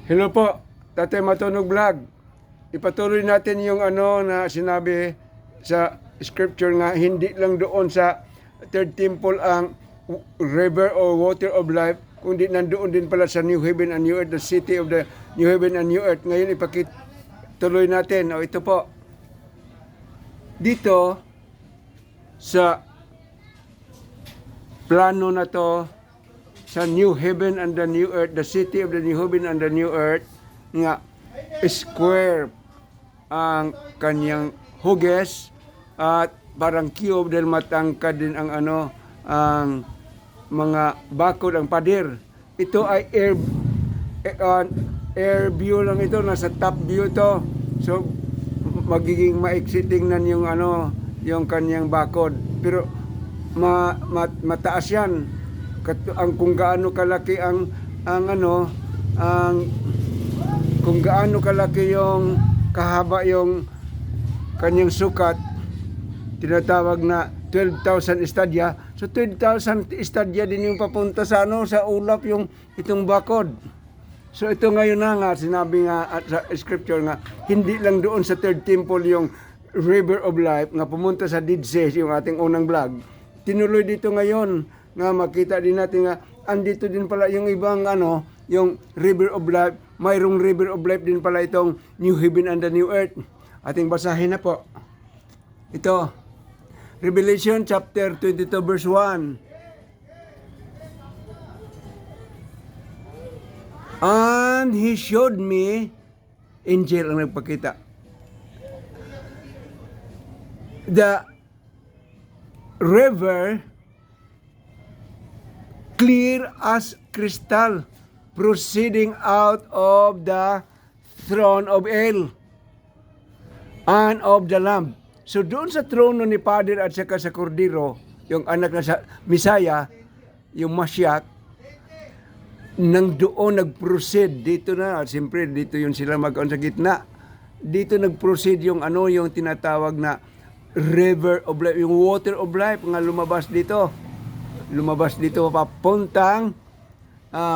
Hello po, Tatay Matunog Vlog. Ipatuloy natin yung na sinabi sa scripture nga hindi lang doon sa third temple ang river or water of life, kundi nandoon din pala sa New Heaven and New Earth, the city of the New Heaven and New Earth. Ngayon ipakituloy natin. O ito po. Dito sa plano na to, sa New Heaven and the New Earth, the city of the New Heaven and the New Earth, nga square ang kanyang huges at parang cube dahil matangkad din ang ang mga bakod, ang pader. Ito ay air view lang ito, nasa top view to. So magiging maiksi tingnan yung yung kanyang bakod. Pero mataas yan. Ang kung gaano kalaki ang kung gaano kalaki yung kahaba yung kanyang sukat, tinatawag na 12,000 estadya. So 12,000 estadya din yung papunta sa sa ulap yung itong bakod. So ito ngayon na nga sinabi nga sa scripture nga hindi lang doon sa third temple yung river of life nga pumunta sa Dead Sea, yung ating unang vlog. Tinuloy dito ngayon nga makita din natin nga andito din pala yung ibang yung river of life. Mayroong river of life din pala itong New Heaven and the New Earth. Ating basahin na po. Ito, Revelation chapter 22 verse 1. And he showed me, angel ang nagpakita, the river clear as crystal, proceeding out of the throne of El and of the Lamb. So doon sa trono ni Father at saka sa Kordero, yung anak na sa Misaya, yung Mashiach, nang doon nag-proceed dito na, siyempre dito yung sila mag-on sa gitna. Dito nag-proceed yung yung tinatawag na river of life, yung water of life nga lumabas dito papuntang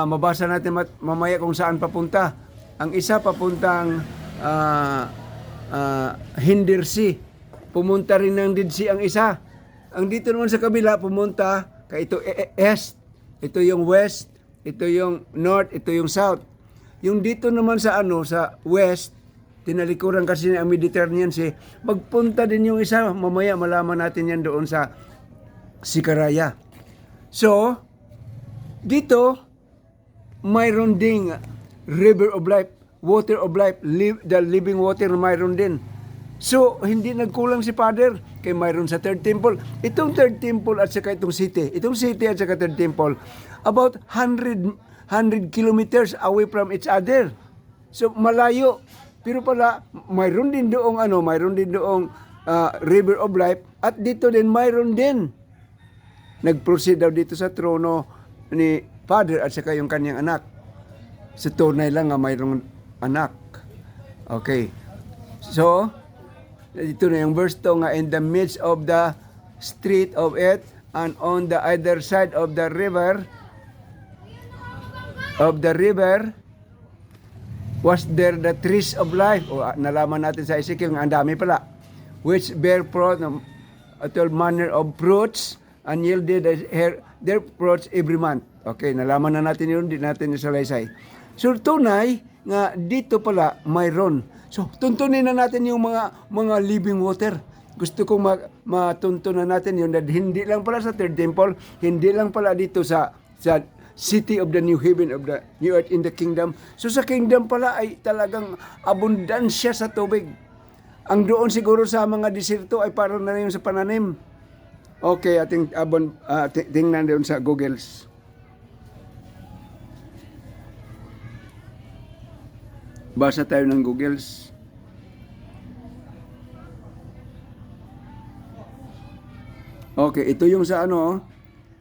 mabasa natin mamaya kung saan papunta. Ang isa papuntang Hindersi, pumunta rin ng Dead Sea ang isa. Ang dito naman sa kabila pumunta kay ito east, ito yung west, ito yung north, ito yung south. Yung dito naman sa sa west, tinalikuran kasi ang Mediterranean Sea, magpunta din yung isa, mamaya malaman natin yan doon sa Sicaraya. So, dito, mayroon ding river of life, water of life, the living water, mayroon din. So, hindi nagkulang si Father, kay mayroon sa third temple. Itong third temple at saka itong city at saka third temple, about 100 kilometers away from each other. So, malayo. Pero pala, mayroon din doong river of life, at dito din mayroon din. Nag-proceed daw dito sa trono ni Father at saka yung kanyang anak. Sa tunay lang nga mayroong anak. Okay. So, ito na yung verse to nga, in the midst of the street of it, and on the other side of the river, was there the trees of life. O, nalaman natin sa Ezekiel nga ang dami pala. Which bear fruit, all manner of fruits, and yielded their fruits every month. Okay, nalaman na natin yun, di natin isalaysay. So, tunay nga dito pala mayroon. So, tuntunin na natin yung mga living water. Gusto kong matuntunan natin yun na hindi lang pala sa third temple, hindi lang pala dito sa city of the New Heaven of the New Earth in the kingdom. So, sa kingdom pala ay talagang abundansya sa tubig. Ang doon siguro sa mga desierto ay parang na yung sa pananim. Okay, ating tingnan doon sa Googles. Basa tayo ng Googles. Okay, ito yung sa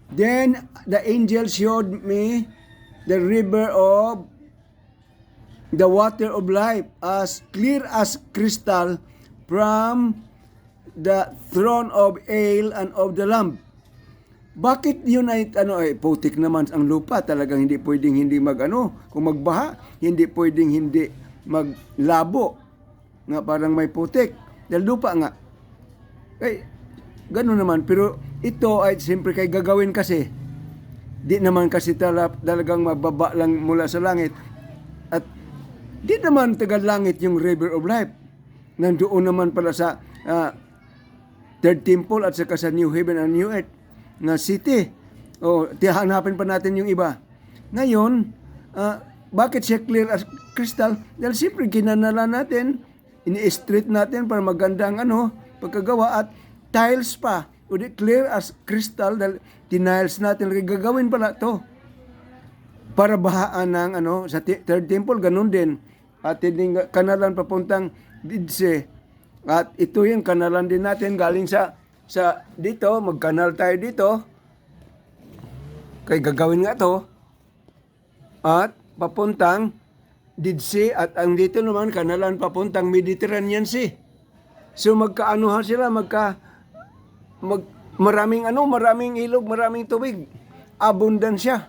Then the angel showed me the river of the water of life, as clear as crystal, from the throne of Ale and of the Lamb. Bakit yun ay putik naman ang lupa, talagang hindi pwedeng hindi kung magbaha, hindi pwedeng hindi maglabo nga parang may putik. Dahil lupa nga. Ay, gano'n naman. Pero ito ay siyempre kay gagawin kasi. Di naman kasi talagang mababa lang mula sa langit. At di naman tagal langit yung river of life. Nandoon naman pala sa third temple at saka sa new heaven and new earth na city. Tihanapin pa natin yung iba. Ngayon, bakit siya clear as crystal? Dahil siyempre ginanala natin, ini-street natin para magandang pagkagawa at tiles pa. O di clear as crystal dahil tiniles natin. Gagawin pala to para bahaan ng sa third temple, ganun din. At hindi kanalan papuntang Didse. At ito yung kanalan din natin galing sa dito, magkanal tayo dito. Kaya gagawin nga to. At papuntang Didse at ang dito naman kanalan papuntang Mediterranean Sea. So magkaanuhan sila, maraming ilog, maraming tubig. Abundant siya.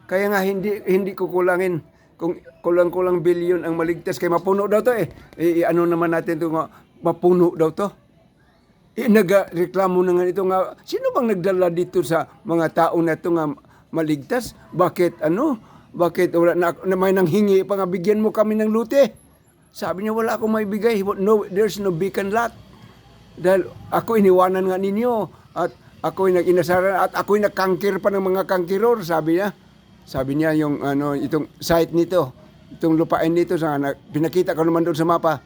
Kaya nga hindi kukulangin kung kulang-kulang bilyon ang maligtas kay mapuno daw to naman natin to nga mapuno daw to. Nagreklamo na nga ito nga, sino bang nagdala dito sa mga tao na ito nga maligtas? Bakit wala na may nanghingi pa nga bigyan mo kami ng lute? Sabi niya wala akong maibigay. No, there's no beacon lot. Dahil ako iniwanan nga ninyo at ako'y nag-inasaran at ako'y nagkangkir pa ng mga kangkiror, sabi niya. Sabi niya yung itong site nito, itong lupain nito, pinakita ko naman doon sa mapa.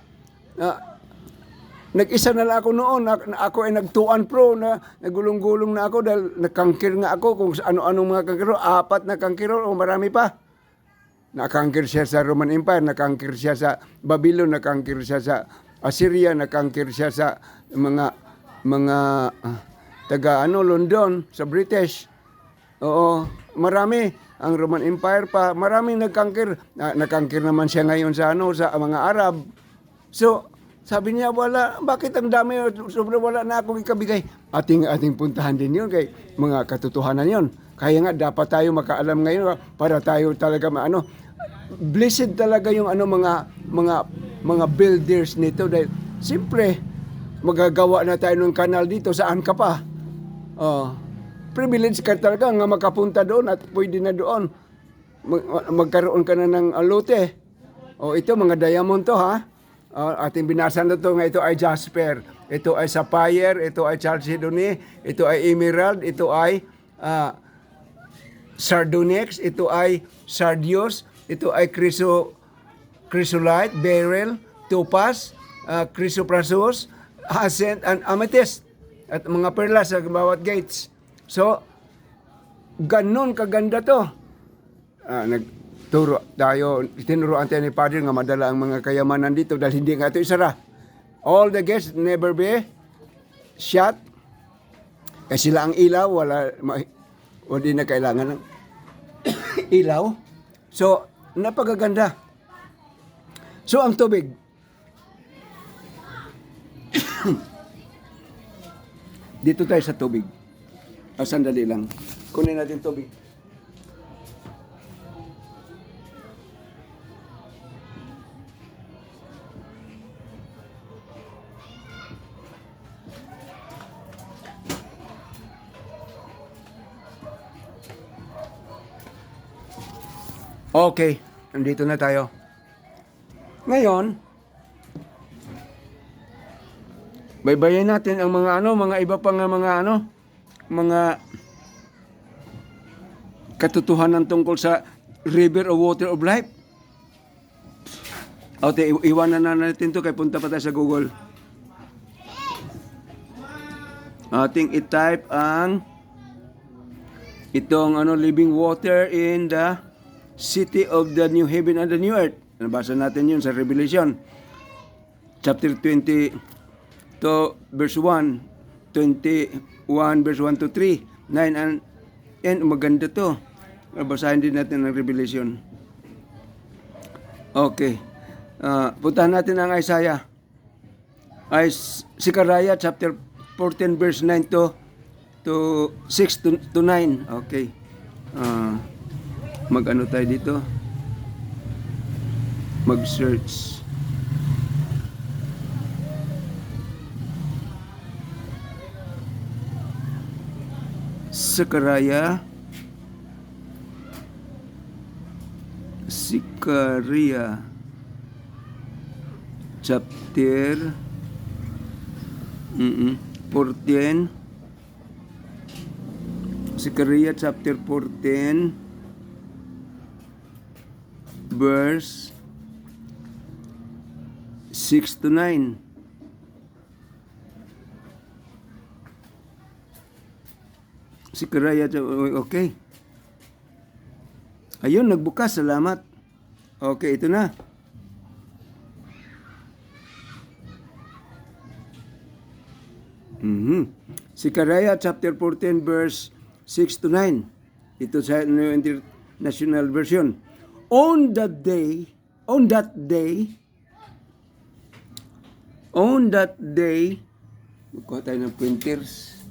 Nag-isa na lang ako noon, ako ay nag-2 pro na nagulong-gulong na ako dahil nagkangkir nga ako kung ano-anong mga kangkiro, 4 na kangkiro o marami pa. Nakangkir siya sa Roman Empire, nakangkir siya sa Babylon, nakangkir siya sa Assyria, nakangkir siya sa mga taga London, sa British. Oo, marami. Ang Roman Empire pa, maraming nagkangkir. Nakangkir naman siya ngayon sa mga Arab. So, sabi niya, bakit ang dami, sobrang wala na akong ikabigay. Ating puntahan din yun kay mga katotohanan yun. Kaya nga, dapat tayo makaalam ngayon para tayo talaga blessed talaga yung mga builders nito. Dahil, siyempre, magagawa na tayo ng kanal dito, saan ka pa? Privilege ka talaga nga makapunta doon at pwede na doon. Magkaroon ka na ng lote. Ito, mga diamond to ha. Ating binasa na to nga ito ay jasper, ito ay sapphire, ito ay chalcedony, ito ay emerald, ito ay sardonyx, ito ay sardius, ito ay chrysolite, beryl, topaz, chrysoprasus, hyacinth, and amethyst, at mga perlas sa bawat gates. So, ganon kaganda to. Tinuruan tayo ni Padre nga madala ang mga kayamanan dito dahil hindi nga ito isara. All the guests never be shut. Kasi sila ang ilaw, hindi na kailangan ng ilaw. So, napakaganda. So, ang tubig. Dito tayo sa tubig. Sandali lang. Kunin natin tubig. Okay, nandito na tayo. Ngayon, baybayin natin ang mga iba pang mga katotohanan tungkol sa river of water of life. Okay, iwanan na natin to kay punta pa tayo sa Google. Ating i-type ang itong living water in the city of the new heaven and the new earth. Nabasa natin yun sa Revelation. Chapter 20 to verse 1. 21 verse 1 to 3. 9 and maganda to. Basahin din natin ang Revelation. Okay. Puntahan natin ang Isaiah. Zechariah chapter 14 verse 9 to to 6 to 9. Okay. Mag-ano tayo dito? Mag-search. Sekaria chapter 14. Sekaria chapter 14 verse 6 to 9. Sekaria, okay. Ayun, nagbukas. Salamat. Okay, ito na. Sekaria chapter 14 verse 6 to 9. Ito sa New International Version. On that day, magkuha tayo ng printers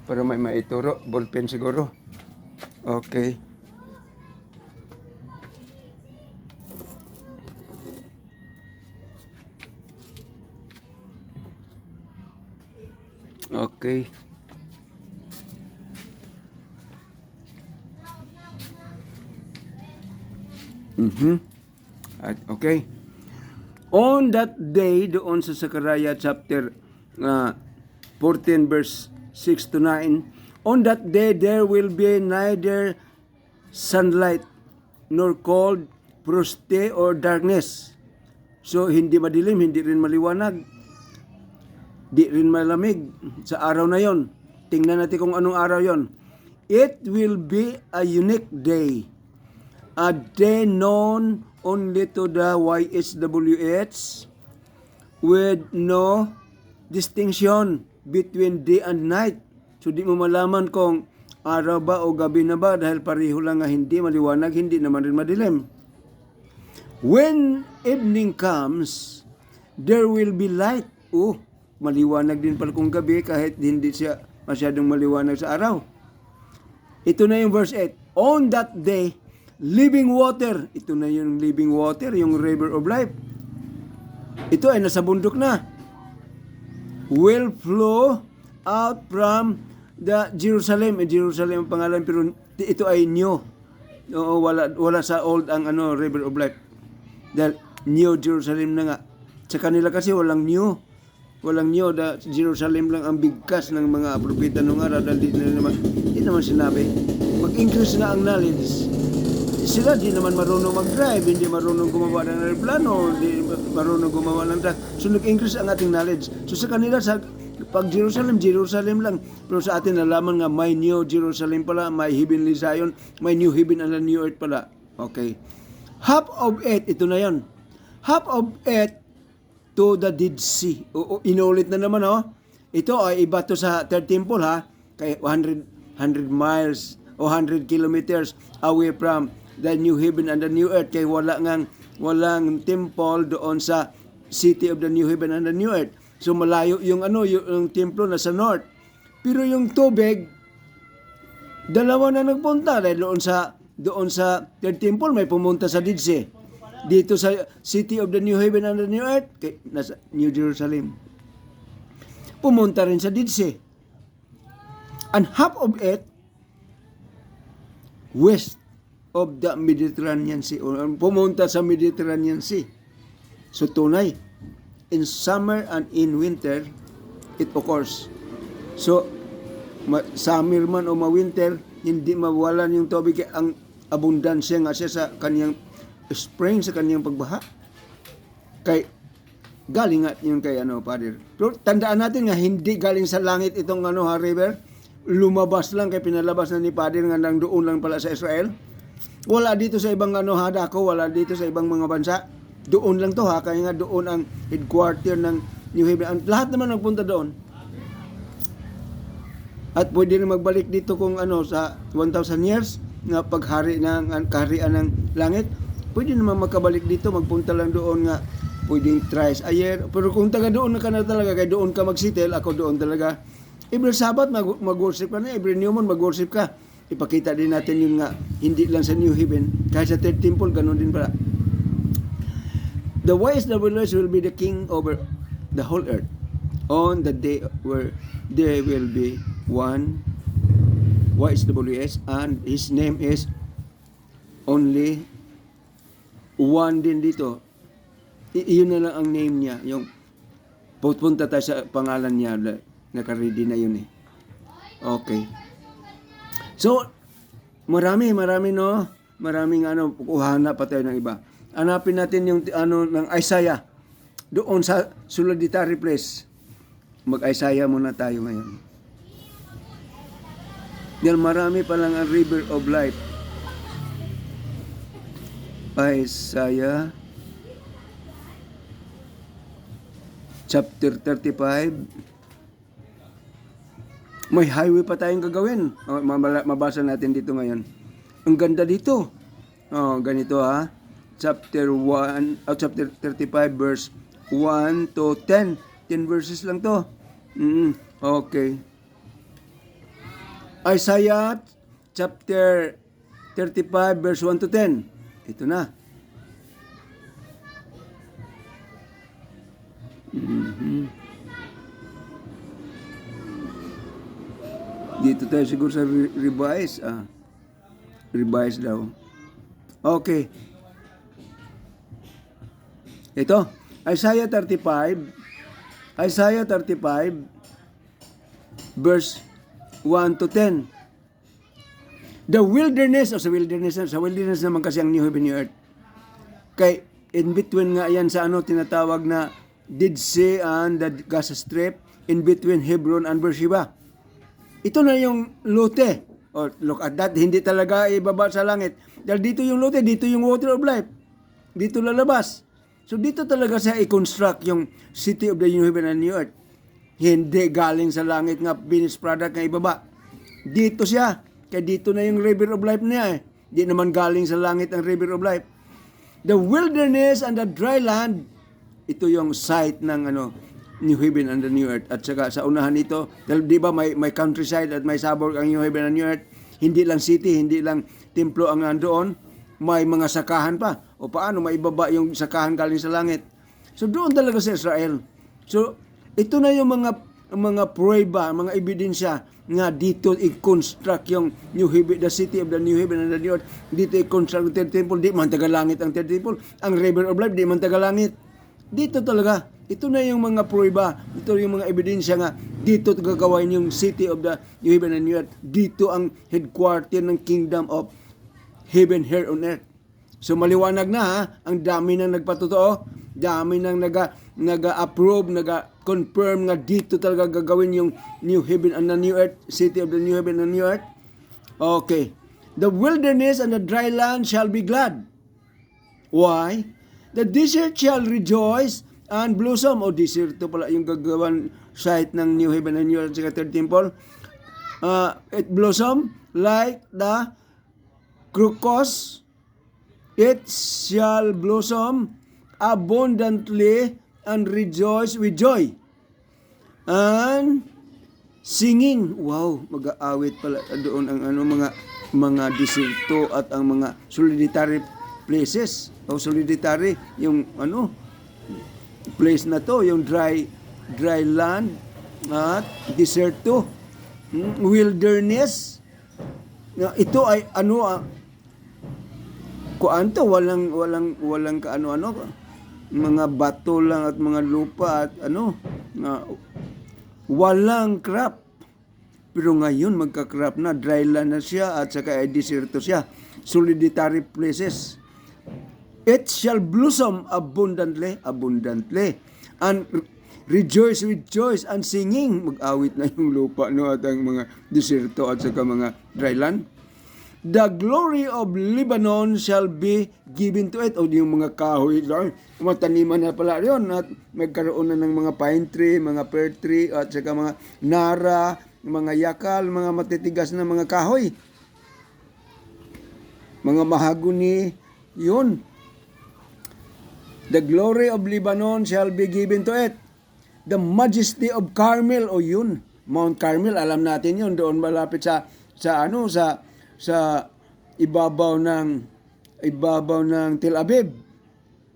para may maituro. Ballpen siguro. Okay. Okay. Okay. On that day, doon sa Sekaria chapter 14 verse 6 to 9, on that day there will be neither sunlight nor cold, frost or darkness. So, hindi madilim, hindi rin maliwanag, di rin malamig sa araw na yon. Tingnan natin kung anong araw yon. It will be a unique day. A day known only to the YHWH with no distinction between day and night. So di mo malaman kung araw ba o gabi na ba dahil pareho lang nga hindi maliwanag, hindi naman rin madilim. When evening comes, there will be light. Maliwanag din pala kung gabi kahit hindi siya masyadong maliwanag sa araw. Ito na yung verse 8. On that day, living water. Ito na yung living water, yung river of life. Ito ay nasa bundok na. Will flow out from the Jerusalem. Jerusalem ang pangalan, pero ito ay new. Wala sa old ang river of life. Dahil New Jerusalem na nga. Sa kanila kasi walang new. Walang new. Jerusalem lang ang bigkas ng mga propeta nung araw. Dahil di naman sinabi. Mag-increase na ang knowledge. Sila di naman marunong mag-drive, hindi marunong gumawa ng aeroplano, hindi marunong gumawa ng truck. So nag-increase ang ating knowledge. So sa kanila, pag Jerusalem, Jerusalem lang. Pero sa atin nalaman nga may New Jerusalem pala, may heavenly Zion, may new heaven and a new earth pala. Okay. Half of it, ito na yon. Half of it to the Dead Sea. Inulit na naman, Ito ay iba to sa Third Temple, kay 100 miles o 100 kilometers away from the new heaven and the new earth, kay walang temple doon sa city of the new heaven and the new earth. So malayo yung templo na sa north. Pero yung tubig, dalawa na nagpunta dahil doon sa third temple may pumunta sa Dead Sea. Dito sa city of the new heaven and the new earth, kay nasa New Jerusalem, pumunta rin sa Dead Sea. And half of it west of the Mediterranean Sea, o pumunta sa Mediterranean Sea. So tunay, in summer and in winter, it occurs. So, summer man o ma-winter, hindi mawalan yung tubig, ang abundansya nga siya sa kaniyang spring, sa kaniyang pagbaha. Kay, galing nga yung kay Father. Pero tandaan natin nga, hindi galing sa langit itong river, lumabas lang, kay pinalabas na ni Father nga nang doon lang pala sa Israel. Wala dito sa ibang hadako, wala dito sa ibang mga bansa. Doon lang to kaya nga doon ang headquarter ng New Heaven. Lahat naman nagpunta doon. At pwede rin magbalik dito kung sa 1,000 years na paghari ng kaharian ng langit. Pwede naman makabalik dito, magpunta lang doon nga. Pwedeng thrice a year. Pero kung taga doon na ka na talaga, kaya doon ka magsitel, ako doon talaga. Every Sabbath mag-worship ka na, every new moon mag-worship ka. Ipakita din natin yun nga, hindi lang sa New Heaven, kahit sa Third Temple, ganun din pala. The YSWS will be the king over the whole earth on the day where there will be one YSWS and his name is only one din dito. Iyon na lang ang name niya. Yung pupunta tayo sa pangalan niya. Naka-ready na yun eh. Okay. So, marami no. Maraming kuhana pa tayo ng iba. Hanapin natin yung ng Isaiah. Doon sa solitary place. Mag-Isaiah muna tayo ngayon. Dahil marami pa lang ang river of life. Isaiah chapter 35. May highway pa tayong gagawin. Mabasa natin dito ngayon. Ang ganda dito. Ganito ha. Chapter 35 verse 1 to 10. 10 verses lang to. Okay. Isaiah chapter 35 verse 1 to 10. Ito na. Dito tayo siguro sa revise. Revise daw. Okay. Ito. Isaiah 35 verse 1 to 10. The wilderness, sa wilderness naman kasi ang New Heaven, New Earth. Kay in between nga yan sa tinatawag na Dead Sea and the Gaza Strip, in between Hebron and Beersheba. Ito na yung lote. Look at that, hindi talaga ibaba sa langit. Dahil dito yung lote, dito yung water of life. Dito lalabas. So dito talaga siya i-construct yung city of the New Heaven and New Earth. Hindi galing sa langit nga finished product nga ibaba. Dito siya. Kaya dito na yung river of life niya eh. Di naman galing sa langit ang river of life. The wilderness and the dry land, ito yung site ng New Heaven and the New Earth. At saka sa unahan ito, dahil di ba may countryside at may suburb ang New Heaven and New Earth. Hindi lang city, hindi lang templo ang nandoon. May mga sakahan pa. O paano maibaba yung sakahan galing sa langit? So doon talaga sa Israel. So ito na yung mga prueba, mga ebidensya nga dito i-construct yung New Heaven, the city of the New Heaven and the New Earth. Dito i-construct yung Third Temple. Di man tagalangit ang Third Temple. Ang River of Life, di man tagalangit. Dito talaga. Ito na yung mga prueba. Ito yung mga ebidensya nga. Dito gagawin yung city of the New Heaven and New Earth. Dito ang headquarter ng kingdom of heaven here on earth. So maliwanag na ha. Ang dami nang nagpatotoo. Dami nang naga-approve, naga-confirm nga dito talaga gagawin yung New Heaven and the New Earth, city of the New Heaven and New Earth. Okay. The wilderness and the dry land shall be glad. Why? The desert shall rejoice and blossom. Desert to pala yung gagawan site ng New Heaven and New Earth sa Third Temple. It blossom like the crocus. It shall blossom abundantly and rejoice with joy and singing. Wow, mag-aawit pala doon ang mga distrito at ang mga solitary places o solitary yung place na to, yung dry land at deserto, wilderness. Ito ay kuanto walang mga bato lang at mga lupa at walang crop. Pero ngayon magka-crop na, dry land na siya at saka ay deserto siya. Solitary places. It shall blossom abundantly and rejoice with joy and singing. Mag-awit na yung lupa at ang mga deserto at saka mga dry land. The glory of Lebanon shall be given to it. O yung mga kahoy doon, mataniman na pala yun. At magkaroon na ng mga pine tree, mga pear tree, at saka mga nara, mga yakal, mga matitigas na mga kahoy. Mga mahaguni, yun. The glory of Lebanon shall be given to it. The majesty of Carmel, o yun. Mount Carmel, alam natin yun, doon malapit sa ibabaw ng Tel Aviv.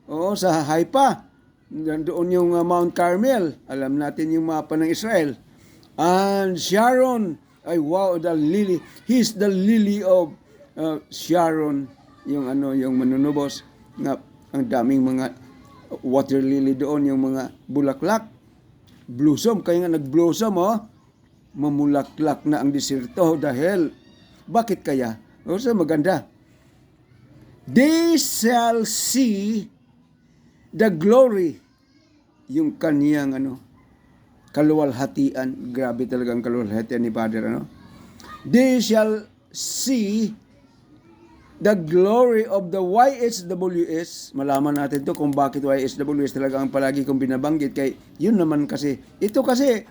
Oo, sa Haifa. Doon yung Mount Carmel. Alam natin yung mapa ng Israel. And Sharon, ay wow, the lily. He's the lily of Sharon. Yung manunubos na ang daming mga water lily doon, yung mga bulaklak. Blossom, kaya nga nag-blossom, mamulaklak na ang desierto dahil bakit kaya? So maganda. They shall see the glory, yung kaniyang kaluwalhatian. Grabe talagang kaluwalhatian ni Father, They shall see the glory of the YHWS. Malaman natin to kung bakit YHWS talaga ang palagi kong binabanggit. Kay yun naman kasi. Ito kasi,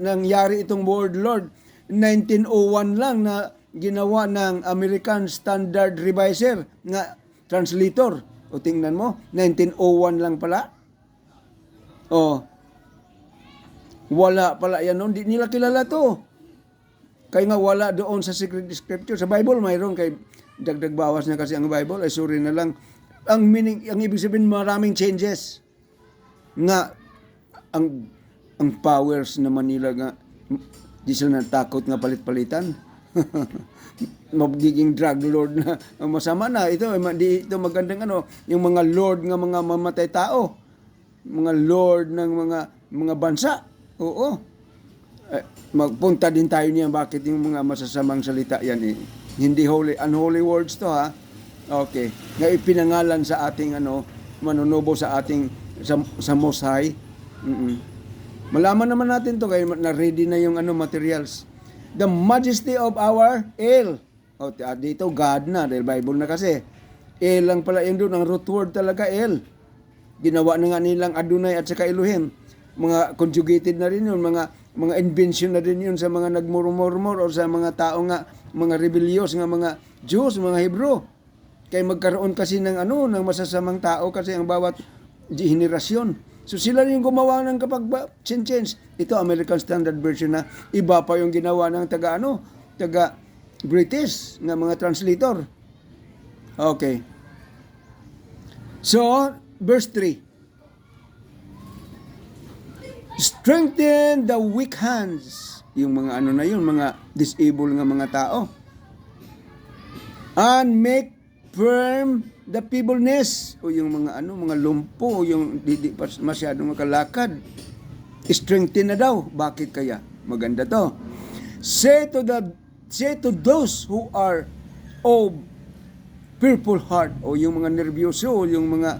nangyari itong word Lord. 1901 lang na ginawa ng American Standard Reviser na translator. O tingnan mo, 1901 lang pala. Wala pala yan noon. Di nila kilala to. Kaya nga wala doon sa Secret Scripture. Sa Bible mayroon, kay dagdag bawas na kasi ang Bible, ay sorry na lang. Ang meaning, ang ibig sabihin, maraming changes. Nga, ang powers na Manila nga, di sila natakot nga palit-palitan. Magiging drug lord na masama na. Ito magandang yung mga lord nga mga mamatay tao. Mga lord ng mga bansa. Oo. Magpunta din tayo niyan bakit yung mga masasamang salita yan hindi unholy words to ha. Okay. Nga ipinangalan sa ating manunubo sa ating sa Most High. Malaman naman natin to kaya na-ready na yung materials. The majesty of our El. Dito God na dahil Bible na kasi. El lang pala yun doon, ang root word talaga El. Ginawa na nga nilang Adonai at saka Elohim. Mga conjugated na rin yun, mga invention na rin yun sa mga nagmurmur o sa mga tao nga, mga rebellious nga mga Jews, mga Hebrew. Kaya magkaroon kasi ng masasamang tao kasi ang bawat henerasyon. So sila rin gumawa ng change. Ito American Standard Version na iba pa yung ginawa ng taga British nga mga translator. Okay. So, verse 3. Strengthen the weak hands. Yung mga mga disabled nga mga tao. And make firm the feebleness. O yung mga lumpo, yung di masyadong makalakad. Strengthen na daw. Bakit kaya? Maganda to. Say to those who are of fearful heart. O yung mga nervyoso, yung mga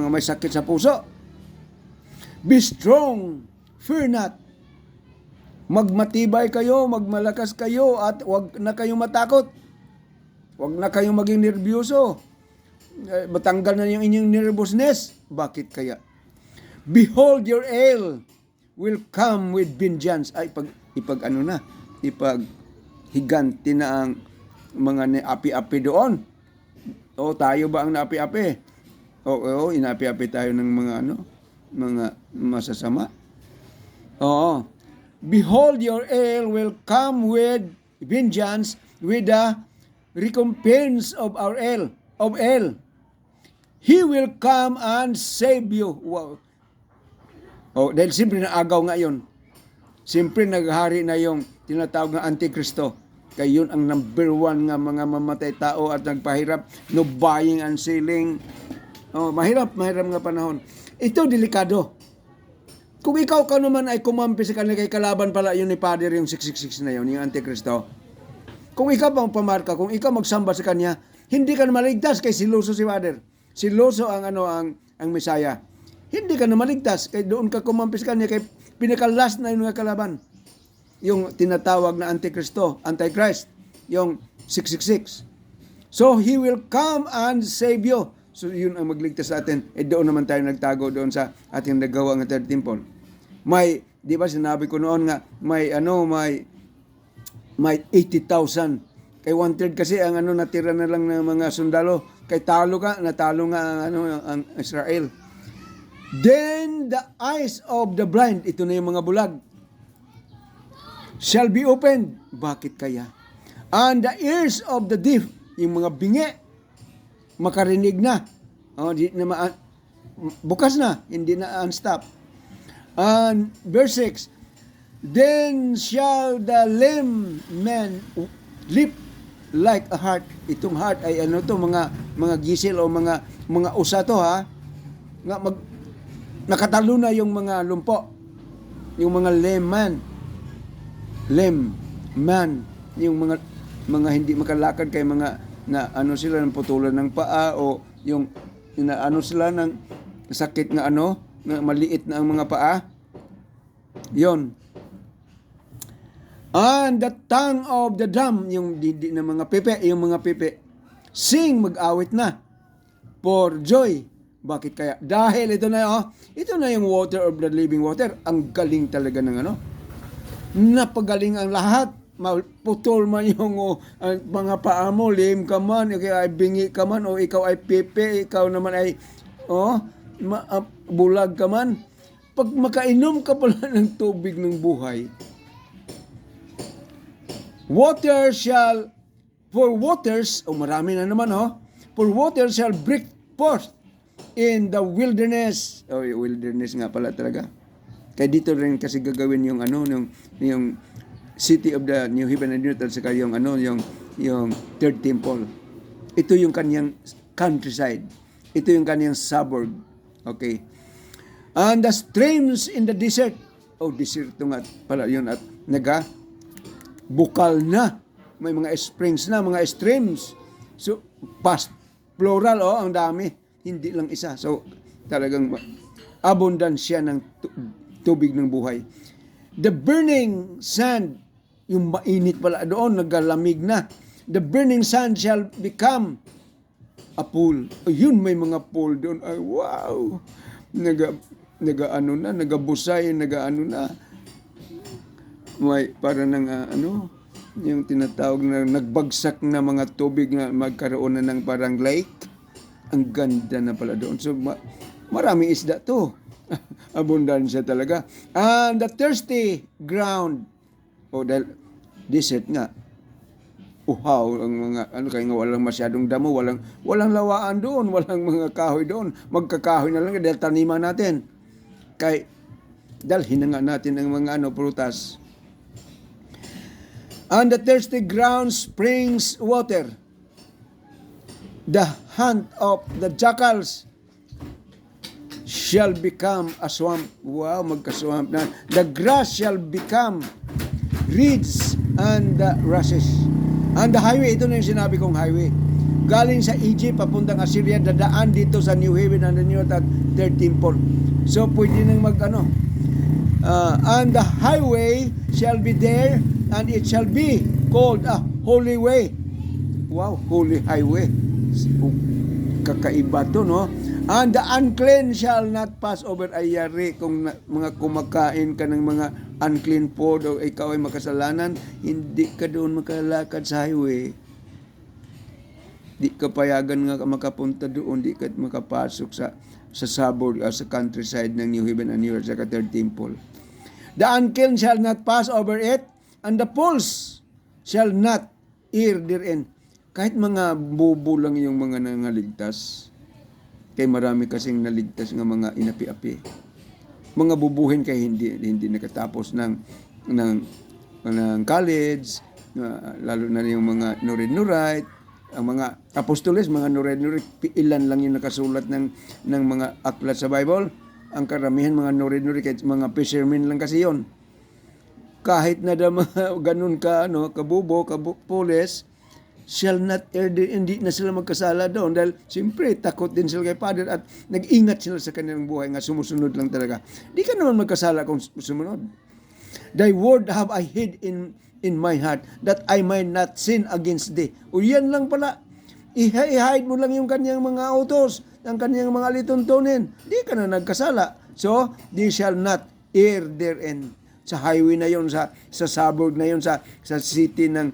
may sakit sa puso. Be strong, fear not. Magmatibay kayo, magmalakas kayo, at wag na kayong matakot. Wag na kayong maging nervyoso. Matanggal na yung inyong nervousness. Bakit kaya? Behold, your ale will come with vengeance. Ay, ipaghiganti na ang mga api-api doon. O, tayo ba ang naapi-api? Oo, inapi-api tayo ng mga masasama. Oo. Behold, your ale will come with vengeance, with the recompense of our ale. He will come and save you. Wow. Dahil siyempre naagaw nga yun. Siyempre naghari na yung tinatawag na Antikristo. Kaya yun ang number one nga mga mamatay tao at nagpahirap. No buying and selling. Mahirap nga panahon. Ito delikado. Kung ikaw ka naman ay kumampi sa kanila kay kalaban pala yun ni Father yung 666 na yun, yung Antikristo. Kung ikaw pang pamarka, kung ikaw magsamba sa kanya, hindi ka na maligtas kay siloso si Father. Siloso ang Messiah. Hindi ka na maligtas kay doon ka kumampi sa kanya kay pinakalas na yung kalaban. Yung tinatawag na Antikristo, Antichrist, yung 666. So he will come and save you. So yun ang magligtas sa atin. Doon naman tayo nagtago doon sa ating nagawa ng third temple. May, di ba sinabi ko noon nga, may 80,000. Kay 1/3 kasi ang natira na lang ng mga sundalo. Kay natalo nga ang Israel. Then the eyes of the blind, ito na yung mga bulag. shall be opened. Bakit kaya? And the ears of the deaf, yung mga bingi, makarinig na. Di na bukas na, hindi na unstop. And verse 6, then shall the lame man leap like a hart. Itong hart ay ano to, mga gisil o mga usa to ha. Nakatalo na yung mga lumpo. Yung mga lame man, yung mga hindi makalakad kay mga na ano sila ng putulan ng paa o yung na ano sila ng sakit na ano, na maliit na ang mga paa. Yon. And the tongue of the dumb, yung didi ng mga pepe, sing, mag-awit na for joy. Bakit kaya? Dahil ito na yung water of the living water. Ang galing talaga ng ano. Napagaling ang lahat. Putol man yung mga paa mo, lame ka man, ikaw ay bingi ka man, o ikaw ay pepe, ikaw naman ay bulag ka man. Pag makainom ka pala ng tubig ng buhay, marami na naman for water shall break forth in the wilderness. Wilderness nga pala talaga. Kaya dito rin kasi gagawin yung yung city of the new heaven and new earth, at saka yung third temple. Ito yung kanyang countryside. Ito yung kanyang suburb. Okay. And the streams in the desert. Desert nga pala yun, at bukal na. May mga springs na, mga streams. So, past plural, ang dami. Hindi lang isa. So, talagang abundant siya ng tubig ng buhay. The burning sand, yung mainit pala doon, nagalamig na. The burning sand shall become a pool. Yun, may mga pool doon. Ay, wow! Nagabusay, na. May, para yung tinatawag na nagbagsak na mga tubig na magkaroon na ng parang lake. Ang ganda na pala doon. So, maraming isda to. Abundansya talaga. And the thirsty ground. Dahil desert nga. Uhaw ang mga kaya nga walang masyadong damo, walang lawaan doon, walang mga kahoy doon. Magkakahoy na lang dahil taniman natin. Dahil hinanga natin ang mga prutas. And the thirsty ground springs water. The hunt of the jackals shall become a swamp. Wow, magka-swamp na. The grass shall become reeds and the rushes. And the highway, ito na yung sinabi kong highway. Galing sa Egypt, papuntang Assyria, dadaan dito sa New Haven and the New Earth at third temple. So, pwede nang and the highway shall be there, and it shall be called a holy way. Wow, holy highway. Kakaiba to, no? And the unclean shall not pass over. Ay yari kung mga kumakain ka ng mga unclean food o ikaw ay makasalanan, hindi ka doon makalakad sa highway. Di ka payagan nga makapunta doon, di ka makapasok sa suburb, sa countryside ng New Heaven and New Earth, sa third temple. The unclean shall not pass over it, and the fools shall not err therein. Kahit mga bobo lang yung mga nangaligtas, kay marami kasing naligtas ng mga inapi-api. Mga bubuhin kay hindi nakatapos ng college, lalo na yung mga nurid-nurait, ang mga apostoles, mga nurid-nurit, ilan lang yung nakasulat ng mga aklat sa Bible. Ang karamihan mga nurid-nurit, kahit mga fishermen lang kasi yon. Kahit na ganun ka, kabubo, kapulis, shall not err, hindi na sila magkasala doon dahil siyempre takot din sila kay Father at nag-ingat sila sa kanilang buhay nga sumusunod lang talaga. Di ka naman magkasala kung sumunod. Thy word have I hid in my heart that I might not sin against thee. O yan lang pala. I-hide mo lang yung kanyang mga utos, ang kanyang mga lituntunin. Di ka na nagkasala. So, they shall not err therein. Sa highway na yon, sa suburb na yon, sa city ng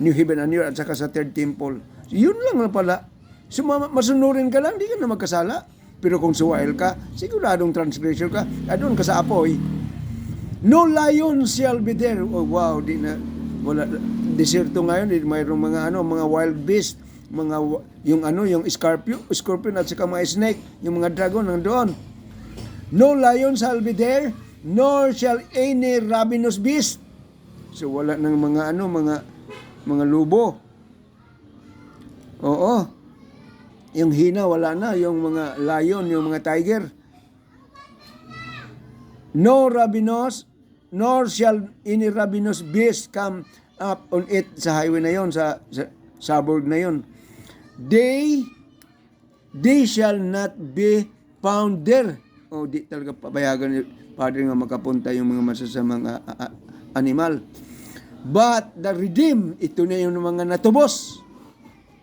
New Heaven and New Earth, at saka sa third temple. Yun lang pala. So, masunurin ka lang, di ka na magkasala. Pero kung suwail ka, siguradong transgressor ka, doon ka sa apoy. No lion shall be there. Oh, wow, di na, wala, desierto ngayon, mayroong mga mga wild beast, yung scorpion at saka mga snake, yung mga dragon nandoon. No lion shall be there, nor shall any ravenous beast. So wala ng mga lubo. Oo. Yung hina wala na, yung mga lion, yung mga tiger. No ravenous, nor shall any ravenous beast come up on it, sa highway na yon, sa suburb na yon. They shall not be found there. O di talaga pabayagan ni Father nga makapunta yung mga masasamang animal. But the redeemed, ito na yung mga natubos.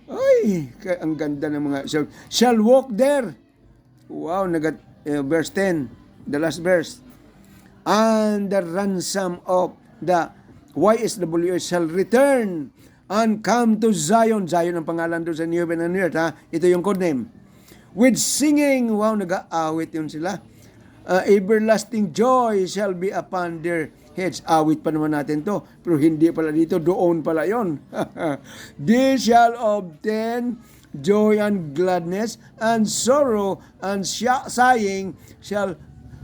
Ay, ang ganda ng mga, shall walk there. Wow, verse 10, the last verse. And the ransom of the YSWS shall return and come to Zion. Zion ang pangalan doon sa New Heaven and New Earth, ha? Ito yung code name. With singing, wow, nag-aawit yun sila. Everlasting joy shall be upon their heads. Awit pa naman natin to, pero hindi pala dito, doon pala yon. They shall obtain joy and gladness, and sorrow and sighing shall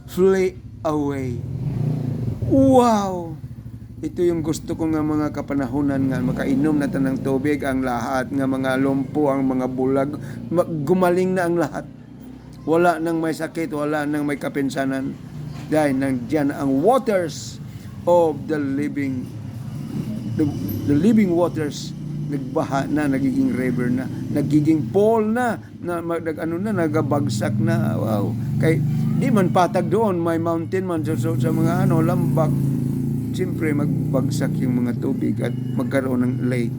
flee away. Wow! Ito yung gusto ko nga mga kapanahunan nga, makainom na tanang tubig ang lahat, nga mga lumpo, ang mga bulag, gumaling na ang lahat. Wala nang may sakit, wala nang may kapinsanan. Dahil nandiyan ang waters of the living waters, nagbaha na, nagiging river na, nagiging pool na, nagabagsak na. Wow! Kay di man patag doon, may mountain man sa mga lambak. Siyempre, magbagsak yung mga tubig at magkaroon ng lake.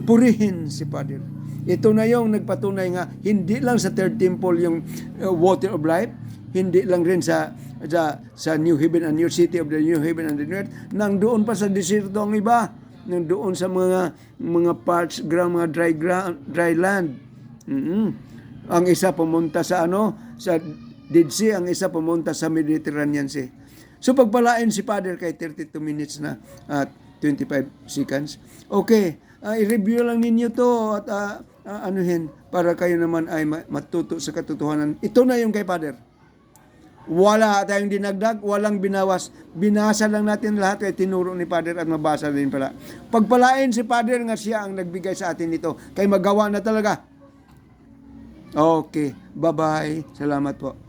Purihin si Father. Ito na yung nagpatunay nga, hindi lang sa third temple yung water of life, hindi lang rin sa New Heaven and New City of the New Heaven and the New Earth, nang doon pa sa desierto ang iba, nang doon sa mga parts, mga dry land. Ang isa pumunta sa sa Dead Sea, ang isa pumunta sa Mediterranean Sea. So pagpalain si Father kay 32 minutes na at 25 seconds. Okay, i-review lang ninyo to at anuhin para kayo naman ay matuto sa katotohanan. Ito na yung kay Father. Wala tayong dinagdag, walang binawas. Binasa lang natin lahat kay tinuro ni Father at mabasa din pala. Pagpalain si Father nga siya ang nagbigay sa atin nito. Kay magawa na talaga. Okay, bye-bye. Salamat po.